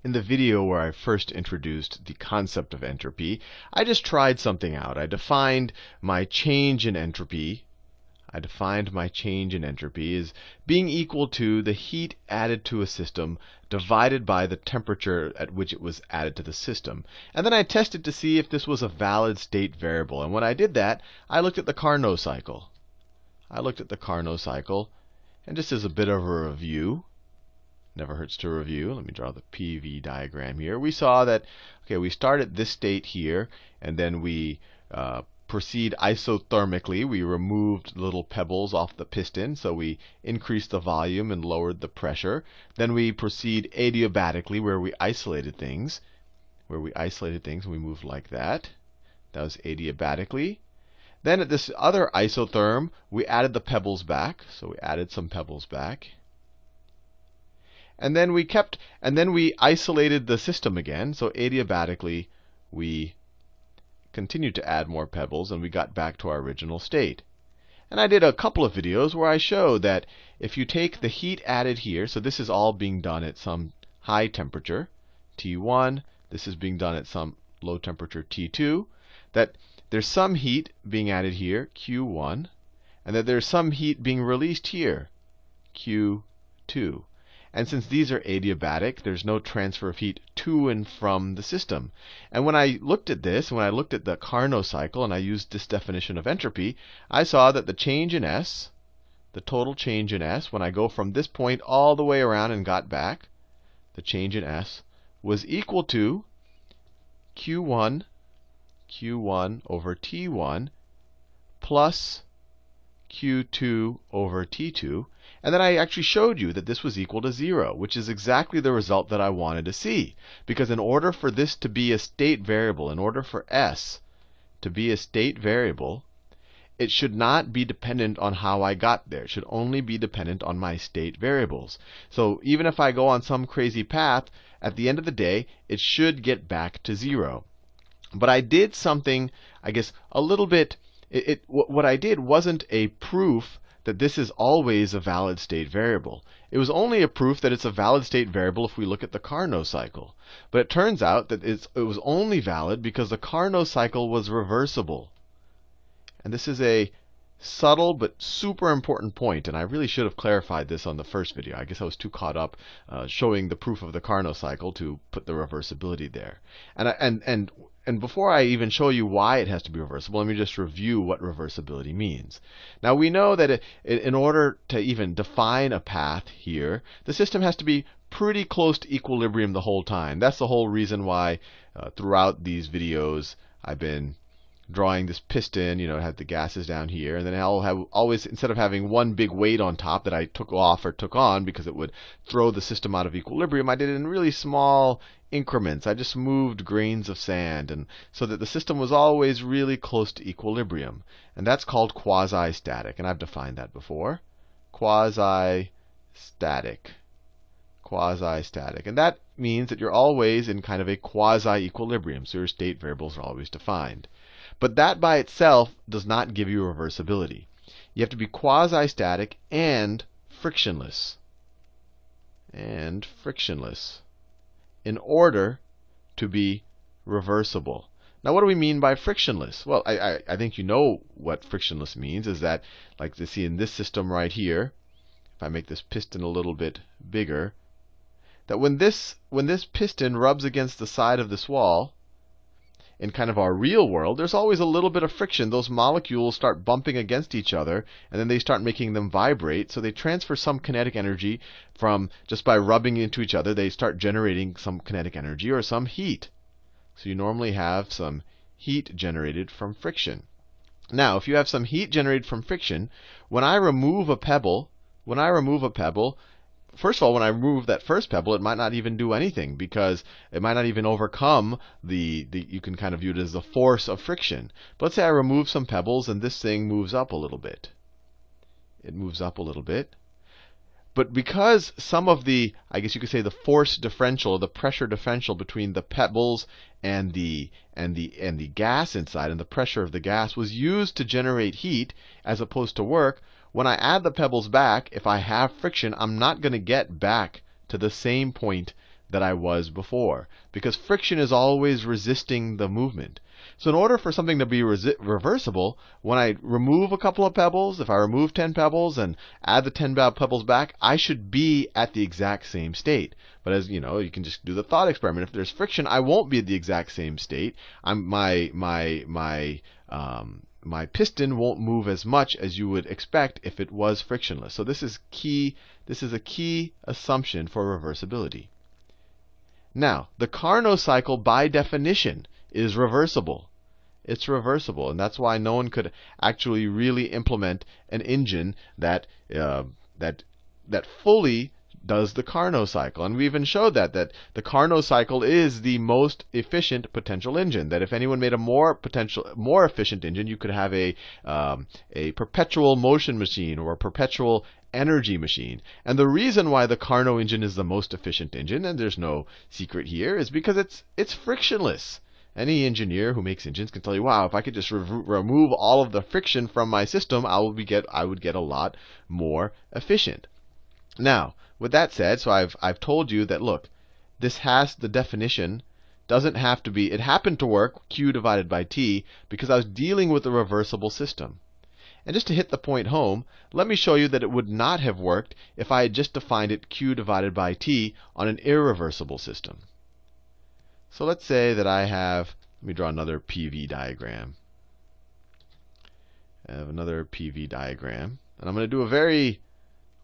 in the video where I first introduced the concept of entropy, I just tried something out. I defined my change in entropy. I defined my change in entropy as being equal to the heat added to a system divided by the temperature at which it was added to the system. And then I tested to see if this was a valid state variable. And when I did that, I looked at the Carnot cycle. And just as a bit of a review, never hurts to review. Let me draw the PV diagram here. We saw that, okay, we start at this state here, and then we proceed isothermically. We removed little pebbles off the piston, so we increased the volume and lowered the pressure. Then we proceed adiabatically, where we isolated things. We moved like that. That was adiabatically. Then at this other isotherm, we added the pebbles back. So we added some pebbles back. And then we isolated the system again. So adiabatically, we continued to add more pebbles, and we got back to our original state. And I did a couple of videos where I showed that if you take the heat added here, so this is all being done at some high temperature, T1. This is being done at some low temperature, T2. That there's some heat being added here, Q1, and that there's some heat being released here, Q2. And since these are adiabatic, there's no transfer of heat to and from the system. And when I looked at this, when I looked at the Carnot cycle, and I used this definition of entropy, I saw that the change in S, the total change in S, when I go from this point all the way around and got back, the change in S was equal to Q1 over T1 plus Q2 over T2. And then I actually showed you that this was equal to 0, which is exactly the result that I wanted to see. Because in order for this to be a state variable, in order for S to be a state variable, it should not be dependent on how I got there. It should only be dependent on my state variables. So even if I go on some crazy path, at the end of the day, it should get back to 0. But I did something, I guess, a little bit. What I did wasn't a proof that this is always a valid state variable. It was only a proof that it's a valid state variable if we look at the Carnot cycle. But it turns out that it was only valid because the Carnot cycle was reversible. And this is a subtle but super important point, and I really should have clarified this on the first video. I guess I was too caught up showing the proof of the Carnot cycle to put the reversibility there. And before I even show you why it has to be reversible, let me just review what reversibility means. Now we know that in order to even define a path here, the system has to be pretty close to equilibrium the whole time. That's the whole reason why throughout these videos I've been drawing this piston. It had the gases down here, and then I'll have always, instead of having one big weight on top that I took off or took on because it would throw the system out of equilibrium, I did it in really small increments. I just moved grains of sand, and so that the system was always really close to equilibrium. And that's called quasi-static, and I've defined that before. Quasi-static. And that means that you're always in kind of a quasi-equilibrium, so your state variables are always defined. But that by itself does not give you reversibility. You have to be quasi-static and frictionless. In order to be reversible. Now, what do we mean by frictionless? Well, I think you know what frictionless means. Is that, like you see in this system right here, if I make this piston a little bit bigger, that when this piston rubs against the side of this wall, in kind of our real world, there's always a little bit of friction. Those molecules start bumping against each other, and then they start making them vibrate. So they transfer some kinetic energy from just by rubbing into each other. They start generating some kinetic energy or some heat. So you normally have some heat generated from friction. Now, if you have some heat generated from friction, when I remove a pebble, first of all, when I remove that first pebble, it might not even do anything because it might not even overcome you can kind of view it as the force of friction. But let's say I remove some pebbles and this thing moves up a little bit. It moves up a little bit. But because some of the, I guess you could say, the force differential, or the pressure differential between the pebbles and the gas inside, and the pressure of the gas was used to generate heat as opposed to work, when I add the pebbles back, if I have friction, I'm not going to get back to the same point that I was before, because friction is always resisting the movement. So in order for something to be reversible, when I remove a couple of pebbles, if I remove 10 pebbles and add the 10 pebbles back, I should be at the exact same state. But as you know, you can just do the thought experiment. If there's friction, I won't be at the exact same state. My piston won't move as much as you would expect if it was frictionless. So this is key. This is a key assumption for reversibility. Now, the Carnot cycle, by definition, is reversible. It's reversible, and that's why no one could actually really implement an engine that fully does the Carnot cycle. And we even showed that the Carnot cycle is the most efficient potential engine. That if anyone made a more efficient engine, you could have a perpetual motion machine or a perpetual energy machine. And the reason why the Carnot engine is the most efficient engine, and there's no secret here, is because it's frictionless. Any engineer who makes engines can tell you, wow, if I could just remove all of the friction from my system, I would get a lot more efficient. Now, with that said, so I've told you that, look, this has the definition doesn't have to be, it happened to work, Q divided by T, because I was dealing with a reversible system. And just to hit the point home, let me show you that it would not have worked if I had just defined it Q divided by T on an irreversible system. So let's say that I have, let me draw another PV diagram. I have another PV diagram. And I'm going to do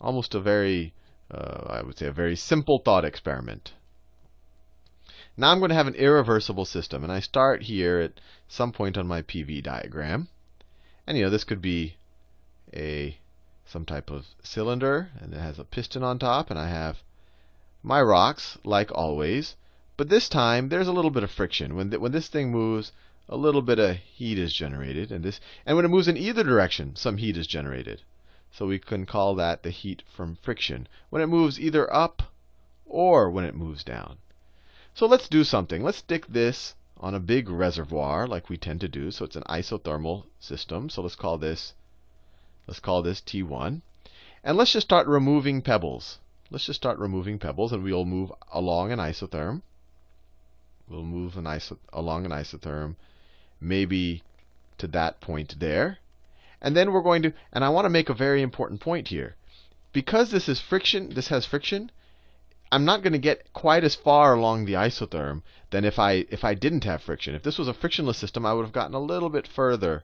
almost a very, I would say a very simple thought experiment. Now I'm going to have an irreversible system. And I start here at some point on my PV diagram. And this could be some type of cylinder, and it has a piston on top, and I have my rocks, like always. But this time, there's a little bit of friction. When this thing moves, a little bit of heat is generated. And when it moves in either direction, some heat is generated. So we can call that the heat from friction, when it moves either up or when it moves down. So let's do something. Let's stick this on a big reservoir, like we tend to do. So it's an isothermal system. So let's call this T1. And let's just start removing pebbles. Let's just start removing pebbles, and we'll move along an isotherm. We'll move along an isotherm, maybe to that point there. And then we're going to, and I want to make a very important point here. Because this has friction, I'm not going to get quite as far along the isotherm than if I didn't have friction. If this was a frictionless system, I would have gotten a little bit further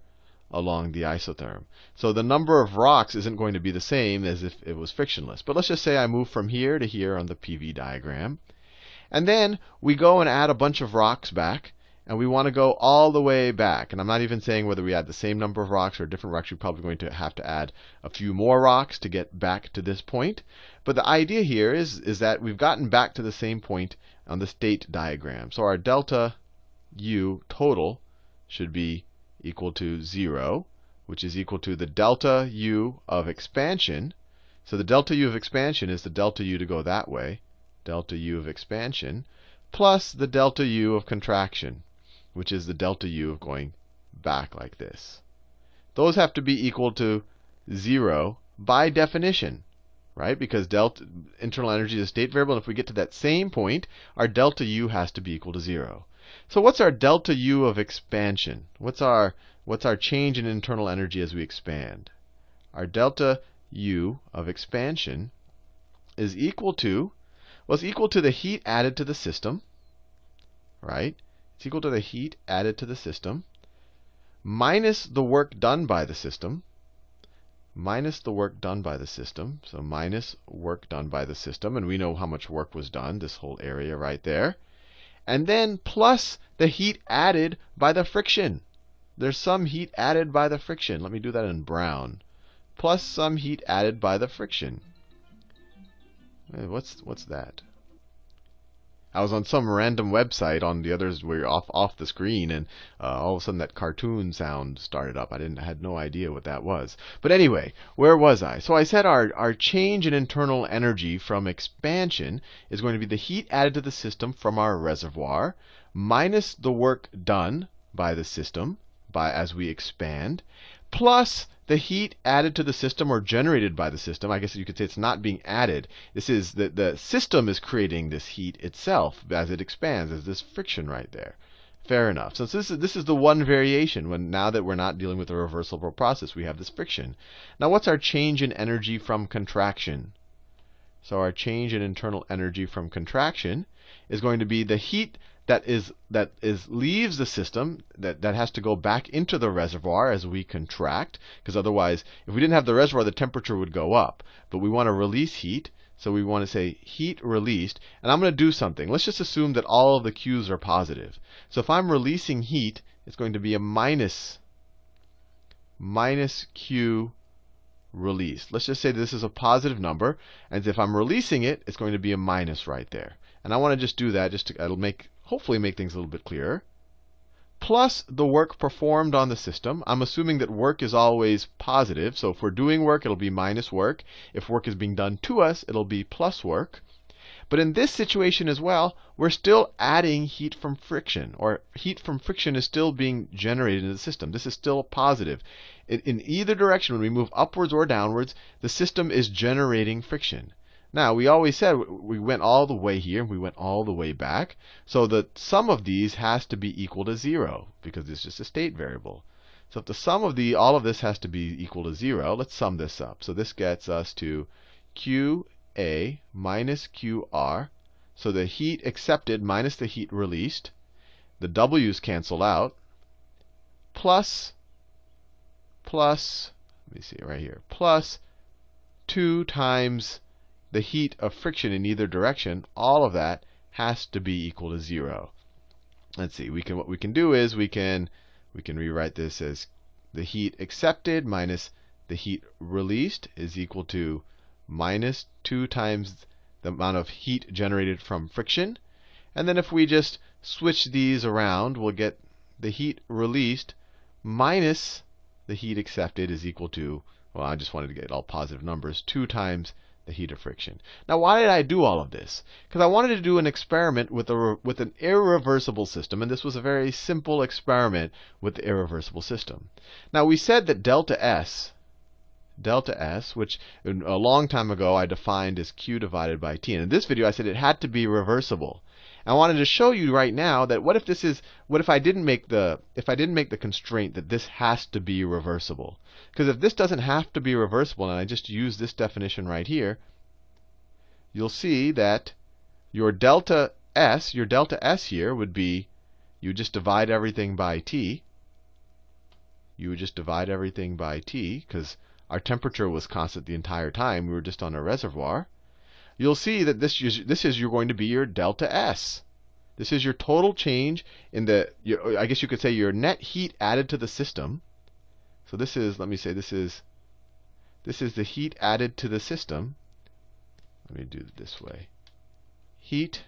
along the isotherm. So the number of rocks isn't going to be the same as if it was frictionless. But let's just say I move from here to here on the PV diagram. And then we go and add a bunch of rocks back, and we want to go all the way back. And I'm not even saying whether we add the same number of rocks or different rocks. We're probably going to have to add a few more rocks to get back to this point. But the idea here is that we've gotten back to the same point on the state diagram. So our delta U total should be equal to 0, which is equal to the delta U of expansion. So the delta U of expansion is the delta U to go that way, delta U of expansion, plus the delta U of contraction, which is the delta U of going back like this. Those have to be equal to 0 by definition, right? Because internal energy is a state variable, and if we get to that same point, our delta U has to be equal to 0. So what's our delta U of expansion? What's our change in internal energy as we expand? Our delta U of expansion is equal to, well, it's equal to the heat added to the system, right? It's equal to the heat added to the system minus the work done by the system, minus the work done by the system. So minus work done by the system, and we know how much work was done, this whole area right there. And then plus the heat added by the friction. There's some heat added by the friction. Let me do that in brown. Plus some heat added by the friction. What's that? I was on some random website on the others were off the screen, and all of a sudden that cartoon sound started up. I had no idea what that was. But anyway, where was I? So I said our change in internal energy from expansion is going to be the heat added to the system from our reservoir minus the work done by the system as we expand, plus the heat added to the system or generated by the system. I guess you could say it's not being added. This is the system is creating this heat itself as it expands, as this friction right there. Fair enough. So this is the one variation when now that we're not dealing with a reversible process, we have this friction. Now what's our change in energy from contraction? So our change in internal energy from contraction is going to be the heat that leaves the system, that has to go back into the reservoir as we contract, because otherwise, if we didn't have the reservoir, the temperature would go up. But we want to release heat, so we want to say heat released. And I'm going to do something. Let's just assume that all of the Q's are positive. So if I'm releasing heat, it's going to be a minus Q released. Let's just say this is a positive number, and if I'm releasing it, it's going to be a minus right there. And I want to just do that, it'll hopefully make things a little bit clearer. Plus the work performed on the system. I'm assuming that work is always positive, so if we're doing work, it'll be minus work. If work is being done to us, it'll be plus work. But in this situation as well, we're still adding heat from friction, or heat from friction is still being generated in the system. This is still positive. In either direction, when we move upwards or downwards, the system is generating friction. Now, we always said we went all the way here, and we went all the way back. So the sum of these has to be equal to 0, because it's just a state variable. So if the sum of all of this has to be equal to 0, let's sum this up. So this gets us to QA minus QR. So the heat accepted minus the heat released. The W's cancel out. Plus, let me see right here, plus 2 times the heat of friction in either direction. All of that has to be equal to 0. Let's see. What we can do is we can rewrite this as the heat accepted minus the heat released is equal to minus 2 times the amount of heat generated from friction. And then if we just switch these around, we'll get the heat released minus the heat accepted is equal to, well, I just wanted to get all positive numbers, 2 times the heat of friction. Now, why did I do all of this? Because I wanted to do an experiment with an irreversible system, and this was a very simple experiment with the irreversible system. Now, we said that delta S, which a long time ago I defined as Q divided by T. And in this video, I said it had to be reversible. I wanted to show you right now that what if I didn't make the constraint that this has to be reversible? Because if this doesn't have to be reversible, and I just use this definition right here, you'll see that your delta S here would be, you just divide everything by T. You would just divide everything by T, because our temperature was constant the entire time. We were just on a reservoir. You'll see that this is going to be your delta S. This is your total change in I guess you could say your net heat added to the system. So this is, let me say, this is the heat added to the system. Let me do it this way. Heat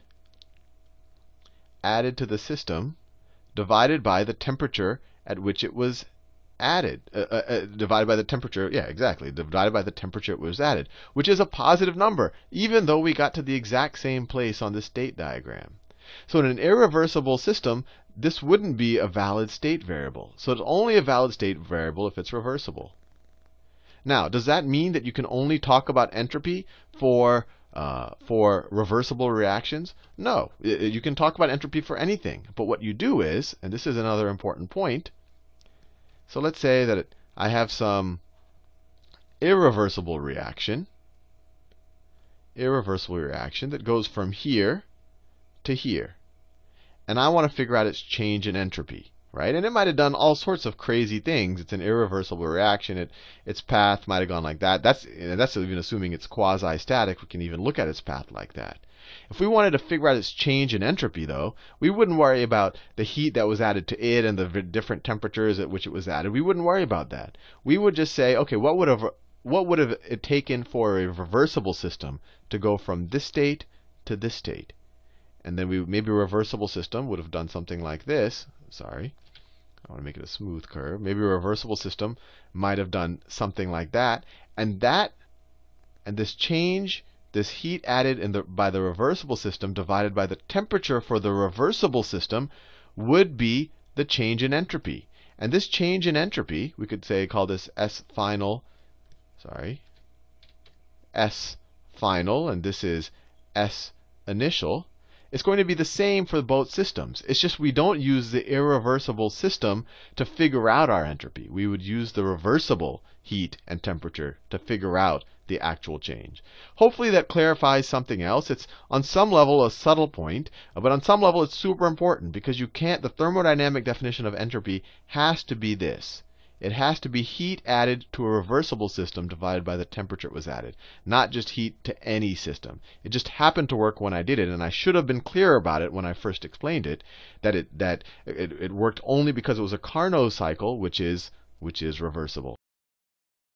added to the system divided by the temperature at which it was added, divided by the temperature, yeah, exactly, divided by the temperature it was added, which is a positive number, even though we got to the exact same place on the state diagram. So in an irreversible system, this wouldn't be a valid state variable. So it's only a valid state variable if it's reversible. Now, does that mean that you can only talk about entropy for reversible reactions? No, you can talk about entropy for anything. But what you do is, and this is another important point, so let's say that I have some irreversible reaction that goes from here to here. And I want to figure out its change in entropy, right? And it might have done all sorts of crazy things. It's an irreversible reaction. Its path might have gone like that. That's even assuming it's quasi-static. We can even look at its path like that. If we wanted to figure out its change in entropy, though, we wouldn't worry about the heat that was added to it and the different temperatures at which it was added. We wouldn't worry about that. We would just say, okay, what would have it taken for a reversible system to go from this state to this state? And then maybe a reversible system would have done something like this. Sorry, I want to make it a smooth curve. Maybe a reversible system might have done something like that. And this change, this heat added by the reversible system divided by the temperature for the reversible system would be the change in entropy. And this change in entropy, we could say call this S final, and this is S initial. It's going to be the same for both systems. It's just we don't use the irreversible system to figure out our entropy. We would use the reversible heat and temperature to figure out the actual change. Hopefully that clarifies something else. It's on some level a subtle point, but on some level it's super important because you can't, the thermodynamic definition of entropy has to be this. It has to be heat added to a reversible system divided by the temperature it was added, not just heat to any system. It just happened to work when I did it, and I should have been clear about it when I first explained it, that it worked only because it was a Carnot cycle, which is reversible.